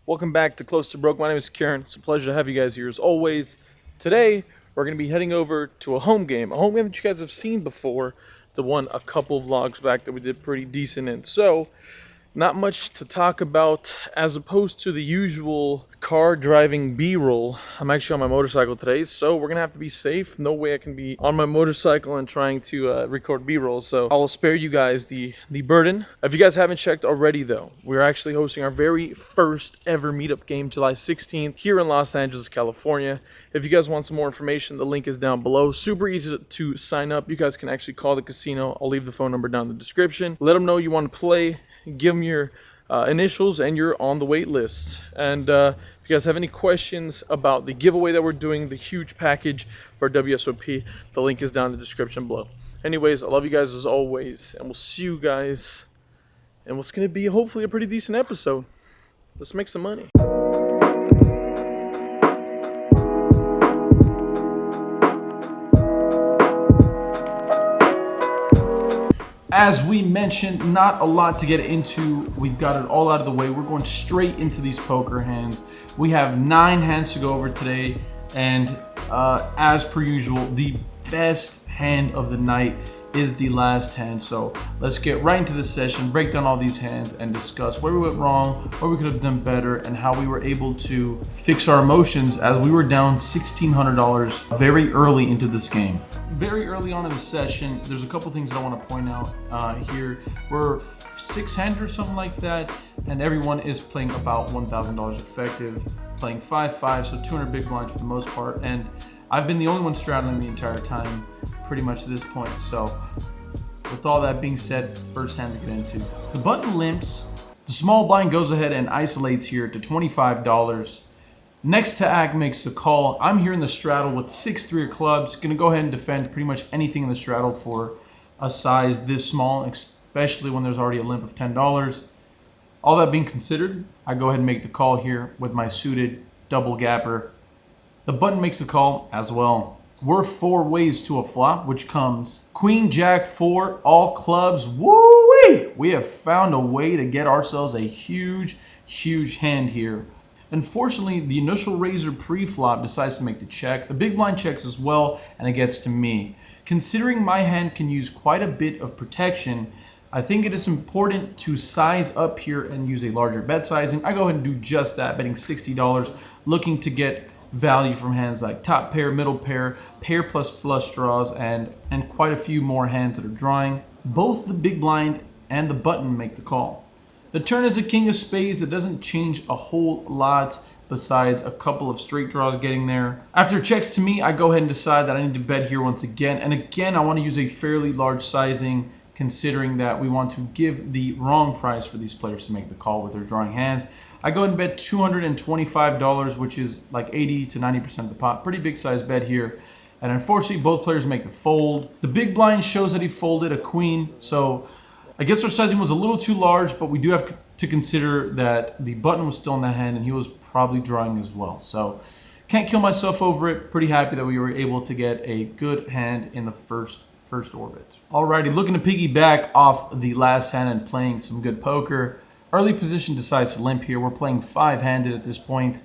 Welcome back to Close to Broke. My name is Kieran. It's a pleasure to have you guys here as always. Today, we're going to be heading over to a home game that you guys have seen before, the one a couple vlogs back that we did pretty decent in. So, not much to talk about as opposed to the usual car driving B-roll. I'm actually on my motorcycle today, so we're gonna have to be safe. No way I can be on my motorcycle and trying to record B-roll, so I'll spare you guys the burden. If you guys haven't checked already though, we're actually hosting our very first ever meetup game July 16th here in Los Angeles, California. If you guys want some more information, the link is down below. Super easy to sign up. You guys can actually call the casino. I'll leave the phone number down in the description. Let them know you want to play. Give them your initials and you're on the wait list. And if you guys have any questions about the giveaway that we're doing, the huge package for WSOP, the link is down in the description below. Anyways, I love you guys as always, and we'll see you guys in what's going to be hopefully a pretty decent episode. Let's make some money. As we mentioned, not a lot to get into. We've got it all out of the way. We're going straight into these poker hands. We have 9 hands to go over today, and as per usual, the best hand of the night is the last hand. So let's get right into this session, break down all these hands, and discuss where we went wrong, where we could have done better, and how we were able to fix our emotions as we were down $1,600 very early into this game. Very early on in the session, there's a couple things that I want to point out here. We're 6-handed or something like that, and everyone is playing about $1,000 effective, playing 5-5, so 200 big blinds for the most part, and I've been the only one straddling the entire time, pretty much to this point. So with all that being said, first hand to get into. The button limps, the small blind goes ahead and isolates here to $25. Next to act makes the call. I'm here in the straddle with 6-3 of clubs. Gonna go ahead and defend pretty much anything in the straddle for a size this small, especially when there's already a limp of $10. All that being considered, I go ahead and make the call here with my suited double gapper. The button makes the call as well. We're 4 ways to a flop, which comes Queen, Jack, 4, all clubs. Woo-wee! We have found a way to get ourselves a huge, huge hand here. Unfortunately, the initial raiser pre-flop decides to make the check. The big blind checks as well, and it gets to me. Considering my hand can use quite a bit of protection, I think it is important to size up here and use a larger bet sizing. I go ahead and do just that, betting $60, looking to get value from hands like top pair, middle pair, pair plus flush draws, and quite a few more hands that are drawing. Both the big blind and the button make the call. The turn is a king of spades. It doesn't change a whole lot besides a couple of straight draws getting there. After it checks to me, I go ahead and decide that I need to bet here once again. And again, I want to use a fairly large sizing, considering that we want to give the wrong price for these players to make the call with their drawing hands. I go ahead and bet $225, which is like 80 to 90% of the pot. Pretty big size bet here. And unfortunately, both players make the fold. The big blind shows that he folded a queen, so I guess our sizing was a little too large, but we do have to consider that the button was still in the hand and he was probably drawing as well. So can't kill myself over it. Pretty happy that we were able to get a good hand in the first orbit. Alrighty, looking to piggyback off the last hand and playing some good poker. Early position decides to limp here. We're playing 5-handed at this point.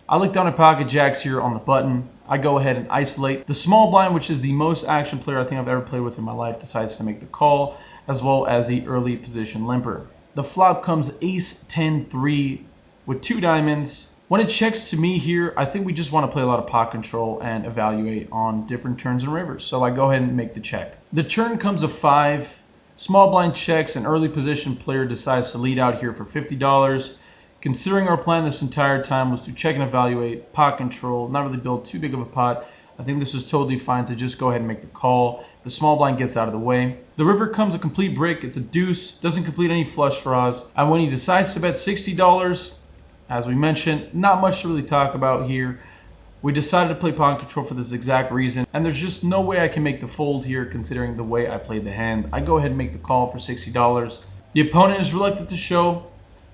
I look down at pocket jacks here on the button. I go ahead and isolate. The small blind, which is the most action player I think I've ever played with in my life, decides to make the call, as well as the early position limper. The flop comes ace 10-3 with 2 diamonds. When it checks to me here, I think we just want to play a lot of pot control and evaluate on different turns and rivers. So I go ahead and make the check. The turn comes a 5. Small blind checks, an early position player decides to lead out here for $50. Considering our plan this entire time was to check and evaluate, pot control, not really build too big of a pot, I think this is totally fine to just go ahead and make the call. The small blind gets out of the way. The river comes a complete brick. It's a deuce, doesn't complete any flush draws. And when he decides to bet $60, as we mentioned, not much to really talk about here. We decided to play pawn control for this exact reason, and there's just no way I can make the fold here considering the way I played the hand. I go ahead and make the call for $60. The opponent is reluctant to show.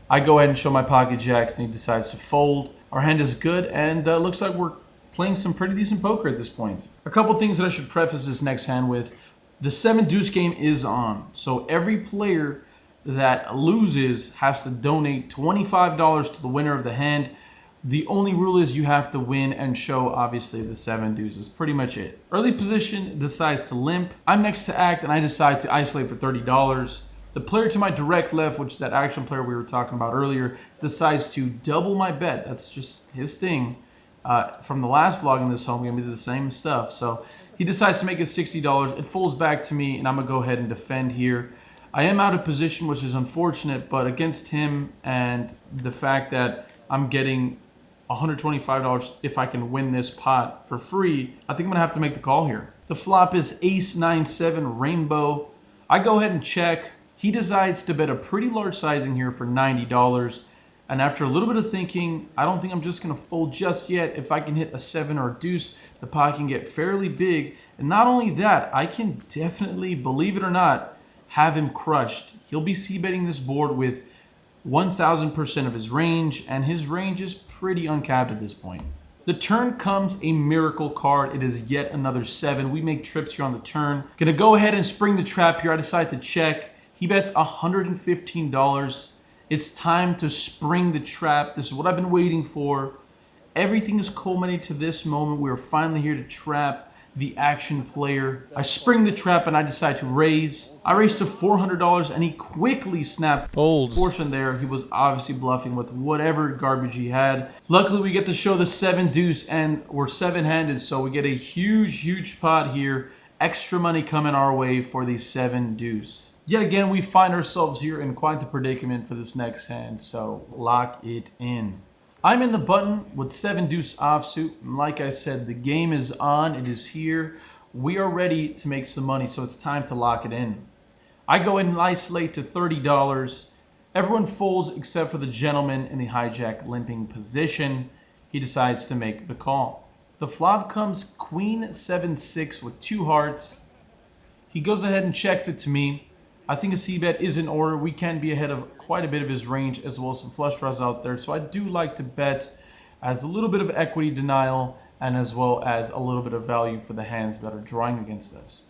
I go ahead and show my pocket jacks, and he decides to fold. Our hand is good, and looks like we're playing some pretty decent poker at this point. A couple things that I should preface this next hand with. The 7 deuce game is on, so every player that loses has to donate $25 to the winner of the hand. The only rule is you have to win and show, obviously, the 7 deuces. That's pretty much it. Early position decides to limp. I'm next to act, and I decide to isolate for $30. The player to my direct left, which is that action player we were talking about earlier, decides to double my bet. That's just his thing. From the last vlog in this home game, we did the same stuff. So he decides to make it $60. It folds back to me, and I'm going to go ahead and defend here. I am out of position, which is unfortunate, but against him and the fact that I'm getting $125 if I can win this pot for free, I think I'm going to have to make the call here. The flop is ace 9-7 rainbow. I go ahead and check. He decides to bet a pretty large sizing here for $90. And after a little bit of thinking, I don't think I'm just going to fold just yet. If I can hit a 7 or a deuce, the pot can get fairly big. And not only that, I can definitely, believe it or not, have him crushed. He'll be c-betting this board with 1,000% of his range, and his range is pretty uncapped at this point. The turn comes a miracle card. It is yet another 7. We make trips here on the turn. Gonna go ahead and spring the trap here. I decide to check. He bets $115. It's time to spring the trap. This is what I've been waiting for. Everything is culminating to this moment. We are finally here to trap the action player. I spring the trap and I decide to raise. I raise to $400 and he quickly snapped. Folds. Portion there. He was obviously bluffing with whatever garbage he had. Luckily, we get to show the 7 deuce and we're 7-handed, so we get a huge pot here. Extra money coming our way for the 7 deuce. Yet again, we find ourselves here in quite the predicament for this next hand, so lock it in. I'm in the button with 7 deuce offsuit. And like I said, the game is on. It is here. We are ready to make some money, so it's time to lock it in. I go ahead and isolate to $30. Everyone folds except for the gentleman in the hijack limping position. He decides to make the call. The flop comes queen 7-6 with 2 hearts. He goes ahead and checks it to me. I think a c-bet is in order. We can be ahead of quite a bit of his range as well as some flush draws out there. So I do like to bet as a little bit of equity denial and as well as a little bit of value for the hands that are drawing against us.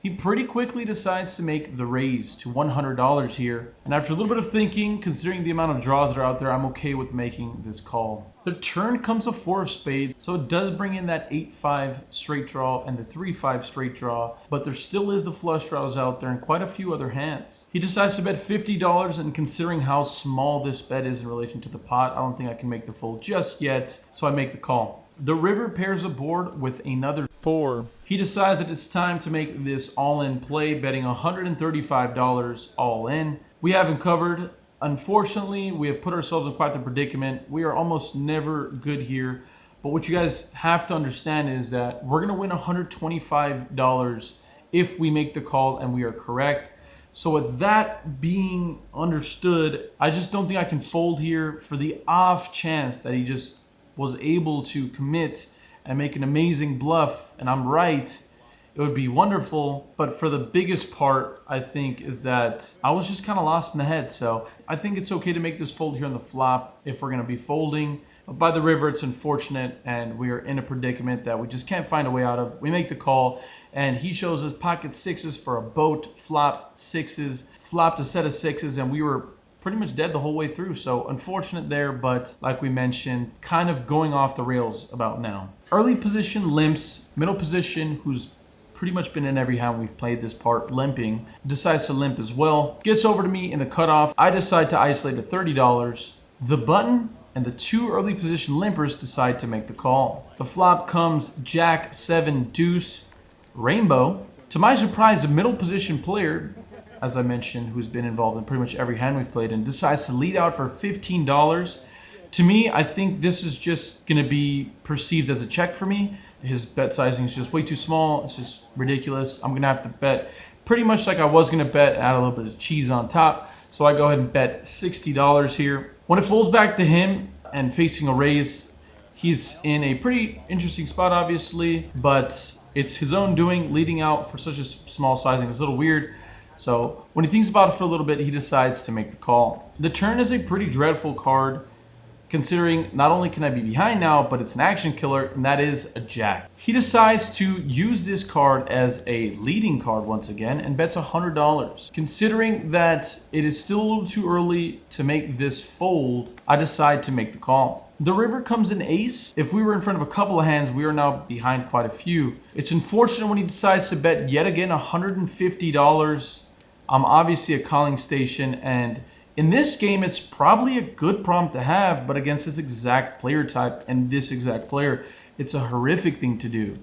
He pretty quickly decides to make the raise to $100 here. And after a little bit of thinking, considering the amount of draws that are out there, I'm okay with making this call. The turn comes a 4 of spades, so it does bring in that 8-5 straight draw and the 3-5 straight draw, but there still is the flush draws out there and quite a few other hands. He decides to bet $50, and considering how small this bet is in relation to the pot, I don't think I can make the fold just yet, so I make the call. The river pairs a board with another 4. He decides that it's time to make this all-in play, betting $135 all in. We have him covered. Unfortunately, we have put ourselves in quite the predicament. We are almost never good here. But what you guys have to understand is that we're going to win $125 if we make the call and we are correct. So with that being understood, I just don't think I can fold here for the off chance that he just was able to commit and make an amazing bluff, and I'm right. It would be wonderful, but for the biggest part, I think, is that I was just kind of lost in the head. So I think it's okay to make this fold here on the flop if we're going to be folding. But by the river, it's unfortunate, and we are in a predicament that we just can't find a way out of. We make the call, and he shows us pocket 6s for a boat, flopped 6s, flopped a set of 6s, and we were pretty much dead the whole way through. So unfortunate there, but like we mentioned, kind of going off the rails about now. Early position limps, middle position, who's pretty much been in every hand we've played this part, limping, decides to limp as well. Gets over to me in the cutoff. I decide to isolate at $30. The button and the 2 early position limpers decide to make the call. The flop comes Jack 7 deuce rainbow. To my surprise, the middle position player, as I mentioned, who's been involved in pretty much every hand we've played in, decides to lead out for $15. To me, I think this is just going to be perceived as a check for me. His bet sizing is just way too small. It's just ridiculous. I'm going to have to bet pretty much like I was going to bet, add a little bit of cheese on top. So I go ahead and bet $60 here. When it folds back to him and facing a raise, he's in a pretty interesting spot, obviously, but it's his own doing. Leading out for such a small sizing is a little weird. So when he thinks about it for a little bit, he decides to make the call. The turn is a pretty dreadful card, considering not only can I be behind now, but it's an action killer, and that is a jack. He decides to use this card as a leading card once again and bets $100. Considering that it is still a little too early to make this fold, I decide to make the call. The river comes in ace. If we were in front of a couple of hands, we are now behind quite a few. It's unfortunate when he decides to bet yet again $150. I'm obviously a calling station, and in this game, it's probably a good prompt to have, but against this exact player type and this exact player, it's a horrific thing to do,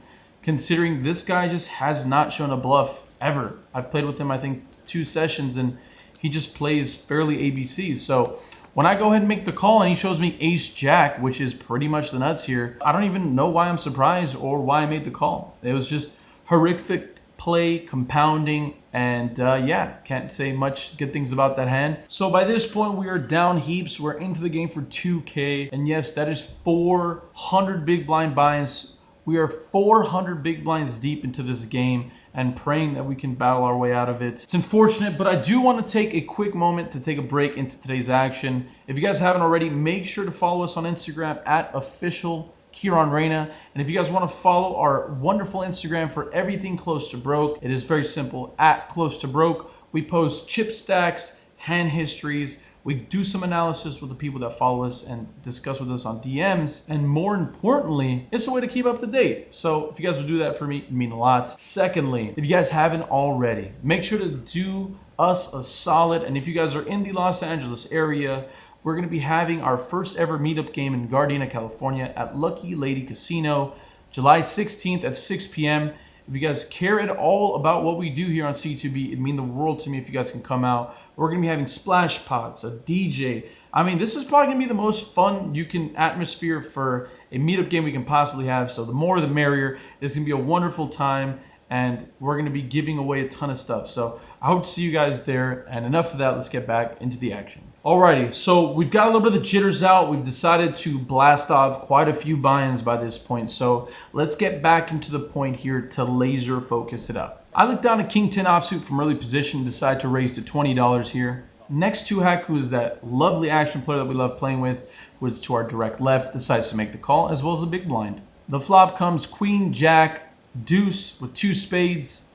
considering this guy just has not shown a bluff ever. I've played with him, I think, 2 sessions, and he just plays fairly ABC. So when I go ahead and make the call and he shows me ace-jack, which is pretty much the nuts here, I don't even know why I'm surprised or why I made the call. It was just horrific play, compounding, and yeah, can't say much good things about that hand. So by this point, we are down heaps. We're into the game for 2K, and yes, that is 400 big blind buy-ins. We are 400 big blinds deep into this game and praying that we can battle our way out of it. It's unfortunate, but I do want to take a quick moment to take a break into today's action. If you guys haven't already, make sure to follow us on Instagram at official Kieran Reyna. And if you guys want to follow our wonderful Instagram for everything close to broke, it is very simple, at close to broke. We post chip stacks, hand histories. We do some analysis with the people that follow us and discuss with us on DMs. And more importantly, it's a way to keep up to date. So if you guys will do that for me, it'd mean a lot. Secondly, if you guys haven't already, make sure to do us a solid. And if you guys are in the Los Angeles area, we're going to be having our first ever meetup game in Gardena, California at Lucky Lady Casino, July 16th at 6 p.m. If you guys care at all about what we do here on C2B, it'd mean the world to me if you guys can come out. We're going to be having splash pots, a DJ. I mean, this is probably going to be the most fun atmosphere for a meetup game we can possibly have. So the more the merrier. It's going to be a wonderful time, and we're going to be giving away a ton of stuff. So I hope to see you guys there. And enough of that, let's get back into the action. Alrighty, so we've got a little bit of the jitters out. We've decided to blast off quite a few buy-ins by this point. So let's get back into the point here to laser focus it up. I looked down a King 10 offsuit from early position and decided to raise to $20 here. Next to Haku is that lovely action player that we love playing with, who is to our direct left, decides to make the call as well as the big blind. The flop comes queen, jack, deuce with 2 spades.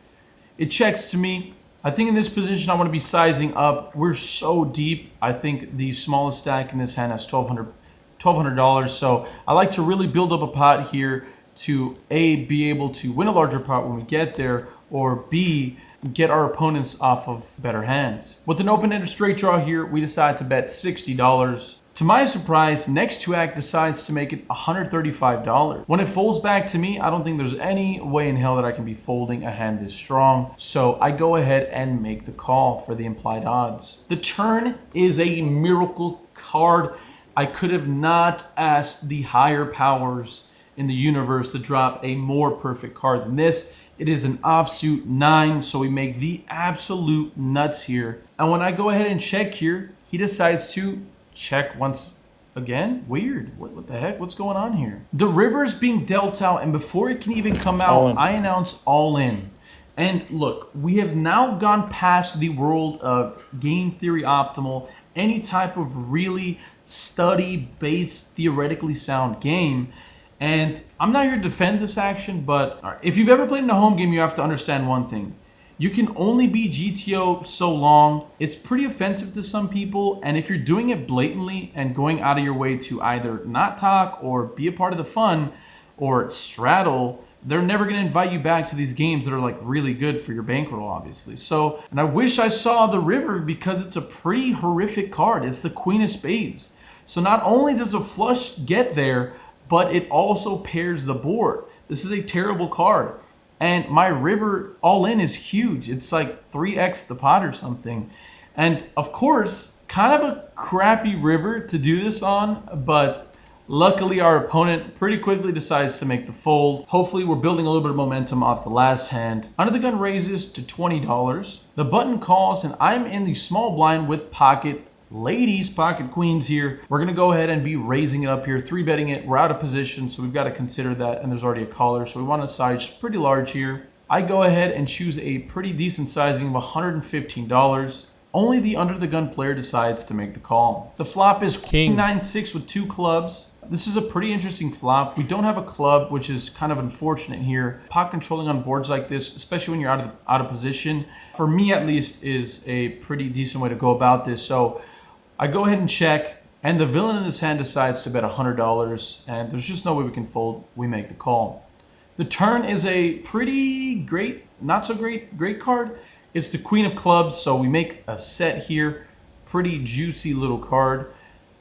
It checks to me. I think in this position, I want to be sizing up. We're so deep. I think the smallest stack in this hand has $1,200. So I like to really build up a pot here to A, be able to win a larger pot when we get there, or B, get our opponents off of better hands. With an open-ended straight draw here, we decide to bet $60. To my surprise, next to act decides to make it $135. When it folds back to me, I don't think there's any way in hell that I can be folding a hand this strong. So I go ahead and make the call for the implied odds. The turn is a miracle card. I could have not asked the higher powers in the universe to drop a more perfect card than this. It is an offsuit 9, so we make the absolute nuts here. And when I go ahead and check here, he decides to check once again. Weird. What the heck? What's going on here? The river is being dealt out, and before it can even come out, I announce all in. And look, we have now gone past the world of game theory optimal, any type of really study-based, theoretically sound game. And I'm not here to defend this action, but if you've ever played in a home game, you have to understand one thing. You can only be GTO so long. It's pretty offensive to some people, and if you're doing it blatantly and going out of your way to either not talk or be a part of the fun or straddle, they're never going to invite you back to these games that are like really good for your bankroll, obviously. So, and I wish I saw the river because it's a pretty horrific card. It's the queen of spades. So not only does a flush get there, but it also pairs the board. This is a terrible card. And my river all in is huge. It's like 3x the pot or something. And of course, kind of a crappy river to do this on, but luckily our opponent pretty quickly decides to make the fold. Hopefully we're building a little bit of momentum off the last hand. Under the gun raises to $20. The button calls, and I'm in the small blind with pocket ladies, pocket queens here. We're going to go ahead and be raising it up here, 3-betting it. We're out of position, so we've got to consider that, and there's already a caller, so we want to size pretty large here. I go ahead and choose a pretty decent sizing of $115. Only the under the gun player decides to make the call. The flop is King 9-6 with 2 clubs. This is a pretty interesting flop. We don't have a club, which is kind of unfortunate here. Pot controlling on boards like this, especially when you're out of position, for me at least, is a pretty decent way to go about this. So I go ahead and check, and the villain in this hand decides to bet $100, and there's just no way we can fold. We make the call. The turn is a pretty great, not so great card. It's the Queen of Clubs, so we make a set here. Pretty juicy little card.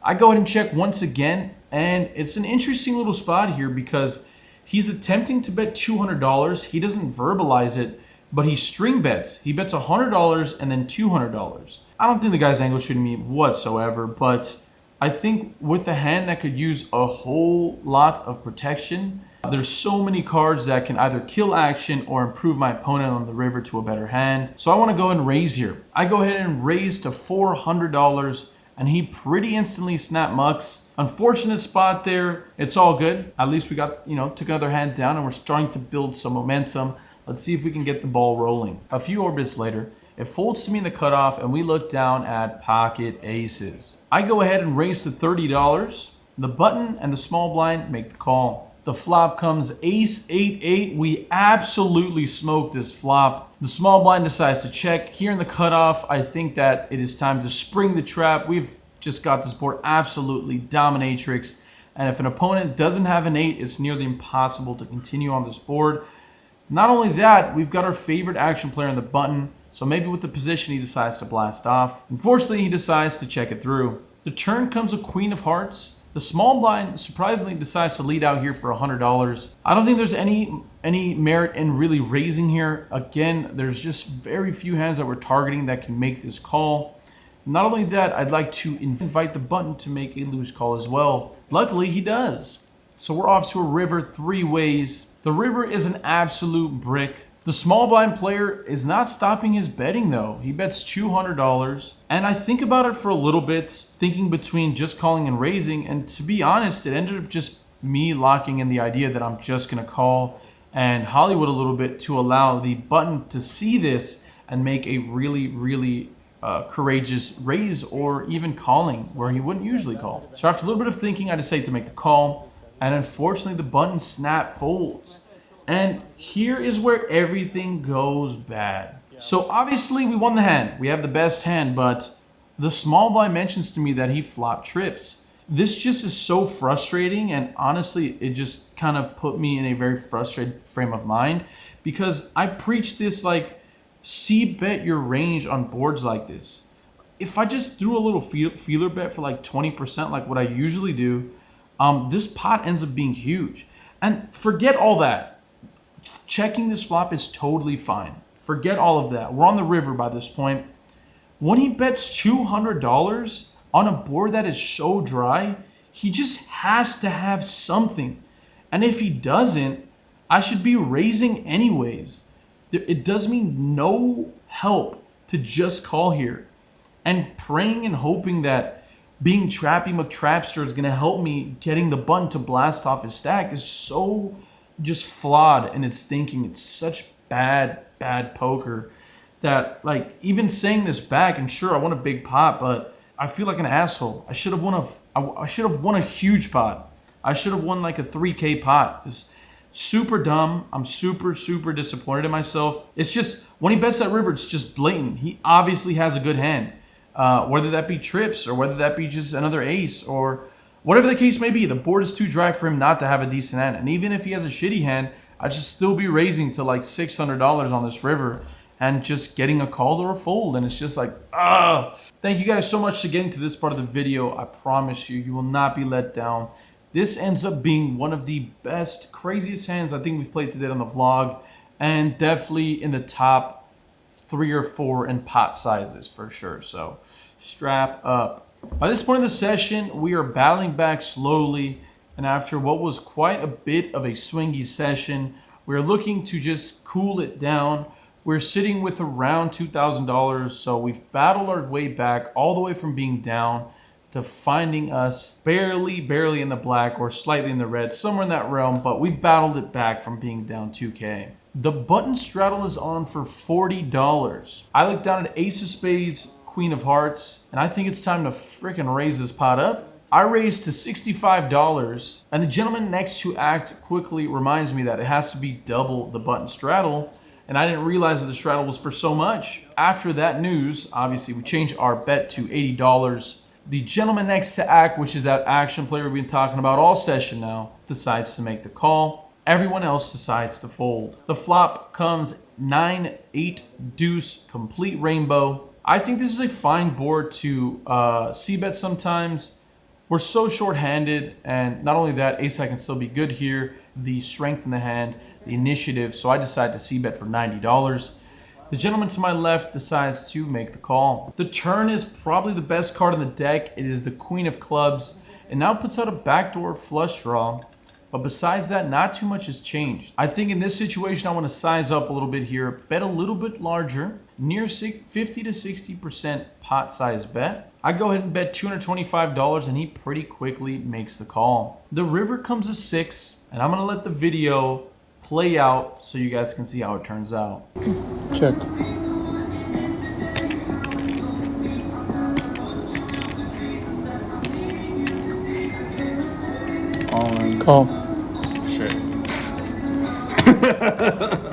I go ahead and check once again, and it's an interesting little spot here because he's attempting to bet $200. He doesn't verbalize it, but he string bets. He bets $100 and then $200. I don't think the guy's angle shooting me whatsoever, but I think with a hand that could use a whole lot of protection, there's so many cards that can either kill action or improve my opponent on the river to a better hand. So I want to go ahead and raise here. I go ahead and raise to $400, and he pretty instantly snap mucks. Unfortunate spot there. It's all good. At least we got, took another hand down, and we're starting to build some momentum. Let's see if we can get the ball rolling. A few orbits later, it folds to me in the cutoff, and we look down at pocket aces. I go ahead and raise to $30. The button and the small blind make the call. The flop comes ace 8-8. We absolutely smoke this flop. The small blind decides to check. Here in the cutoff, I think that it is time to spring the trap. We've just got this board absolutely dominatrix. And if an opponent doesn't have an 8, it's nearly impossible to continue on this board. Not only that, we've got our favorite action player in the button. So maybe with the position, he decides to blast off. Unfortunately, he decides to check it through. The turn comes a Queen of Hearts. The small blind surprisingly decides to lead out here for $100. I don't think there's any merit in really raising here. Again, there's just very few hands that we're targeting that can make this call. Not only that, I'd like to invite the button to make a loose call as well. Luckily, he does. So we're off to a river 3 ways. The river is an absolute brick. The small blind player is not stopping his betting though. He bets $200. And I think about it for a little bit, thinking between just calling and raising. And to be honest, it ended up just me locking in the idea that I'm just going to call and Hollywood a little bit to allow the button to see this and make a really courageous raise or even calling where he wouldn't usually call. So after a little bit of thinking, I decided to make the call. And unfortunately, the button snap folds. And here is where everything goes bad. So obviously we won the hand. We have the best hand, but the small blind mentions to me that he flop trips. This just is so frustrating, and honestly, it just kind of put me in a very frustrated frame of mind because I preach this like, bet your range on boards like this. If I just threw a little feeler bet for like 20%, like what I usually do, this pot ends up being huge. And forget all that. Checking this flop is totally fine. Forget all of that. We're on the river by this point. When he bets $200 on a board that is so dry, he just has to have something. And if he doesn't, I should be raising anyways. It does me no help to just call here. And praying and hoping that being Trappy McTrapster is going to help me getting the button to blast off his stack is so just flawed in its thinking. It's such bad poker that, like, even saying this back, and sure, I won a big pot, but I feel like an asshole. I should have won a huge pot. I should have won like a 3K pot. It's super dumb. I'm super disappointed in myself. It's just when he bets that river, it's just blatant. He obviously has a good hand, whether that be trips or whether that be just another ace or whatever the case may be. The board is too dry for him not to have a decent hand. And even if he has a shitty hand, I should still be raising to like $600 on this river and just getting a call or a fold. And it's just like, Thank you guys so much for getting to this part of the video. I promise you, you will not be let down. This ends up being one of the best, craziest hands I think we've played today on the vlog. And definitely in the top 3 or 4 in pot sizes for sure. So strap up. By this point in the session, we are battling back slowly, and after what was quite a bit of a swingy session, we're looking to just cool it down. We're sitting with around $2,000, so we've battled our way back all the way from being down to finding us barely in the black or slightly in the red, somewhere in that realm, but we've battled it back from being down 2K. The button straddle is on for $40. I look down at ace of spades, queen of hearts, and I think it's time to freaking raise this pot up. I raised to $65, and the gentleman next to act quickly reminds me that it has to be double the button straddle, and I didn't realize that the straddle was for so much. After that news, obviously we changed our bet to $80. The gentleman next to act, which is that action player we've been talking about all session now, decides to make the call. Everyone else decides to fold. The flop comes 9-8 deuce, complete rainbow. I think this is a fine board to c-bet sometimes. We're so short-handed, and not only that, ace-high can still be good here. The strength in the hand, the initiative, so I decide to c-bet for $90. The gentleman to my left decides to make the call. The turn is probably the best card in the deck. It is the queen of clubs. It now puts out a backdoor flush draw, but besides that, not too much has changed. I think in this situation, I want to size up a little bit here, bet a little bit larger, near 50 to 60% pot size bet. I go ahead and bet $225, and he pretty quickly makes the call. The river comes a 6, and I'm gonna let the video play out so you guys can see how it turns out. Check. All in. Call. Shit.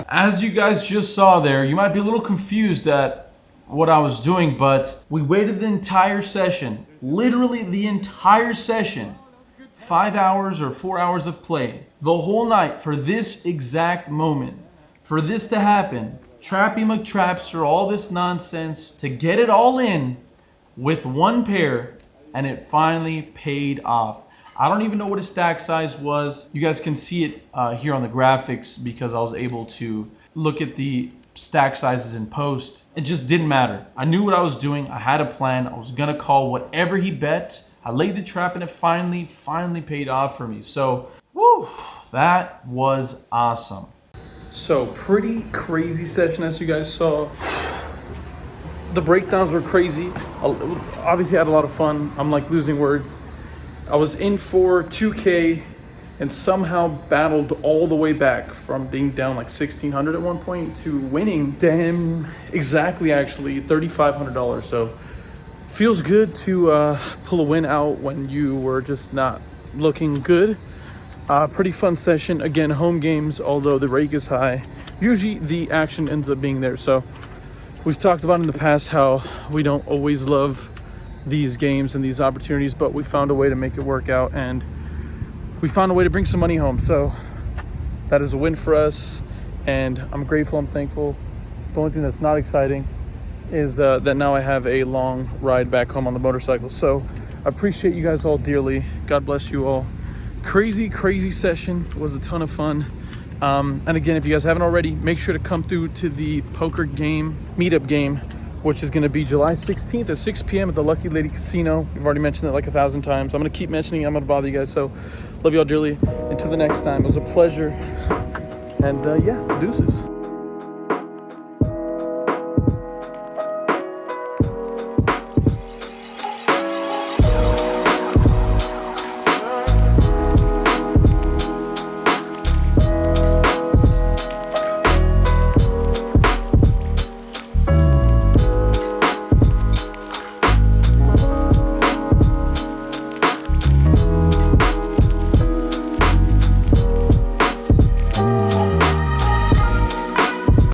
As you guys just saw there, you might be a little confused at what I was doing, but we waited the entire session, literally the entire session, 5 hours or 4 hours of play, the whole night for this exact moment, for this to happen. Trappy McTrapster, all this nonsense, to get it all in with one pair, and it finally paid off. I don't even know what his stack size was. You guys can see it here on the graphics because I was able to look at the stack sizes in post. It just didn't matter. I knew what I was doing. I had a plan. I was gonna call whatever he bet. I laid the trap and it finally paid off for me. So, woo, that was awesome. So, pretty crazy session as you guys saw. The breakdowns were crazy. Obviously, I had a lot of fun. I'm like losing words. I was in for 2K and somehow battled all the way back from being down like $1,600 at one point to winning exactly actually $3,500. So feels good to pull a win out when you were just not looking good. Pretty fun session. Again, home games, although the rake is high, usually the action ends up being there. So we've talked about in the past how we don't always love these games and these opportunities, but we found a way to make it work out, and we found a way to bring some money home. So that is a win for us, and I'm grateful, I'm thankful. The only thing that's not exciting is that now I have a long ride back home on the motorcycle. So I appreciate you guys all dearly. God bless you all. Crazy session. It was a ton of fun. And again, if you guys haven't already, make sure to come through to the poker game, meetup game, which is going to be July 16th at 6 p.m. at the Lucky Lady Casino. We've already mentioned it like 1,000 times. I'm going to keep mentioning it. I'm going to bother you guys. So love y'all dearly. Until the next time, it was a pleasure. And yeah, deuces.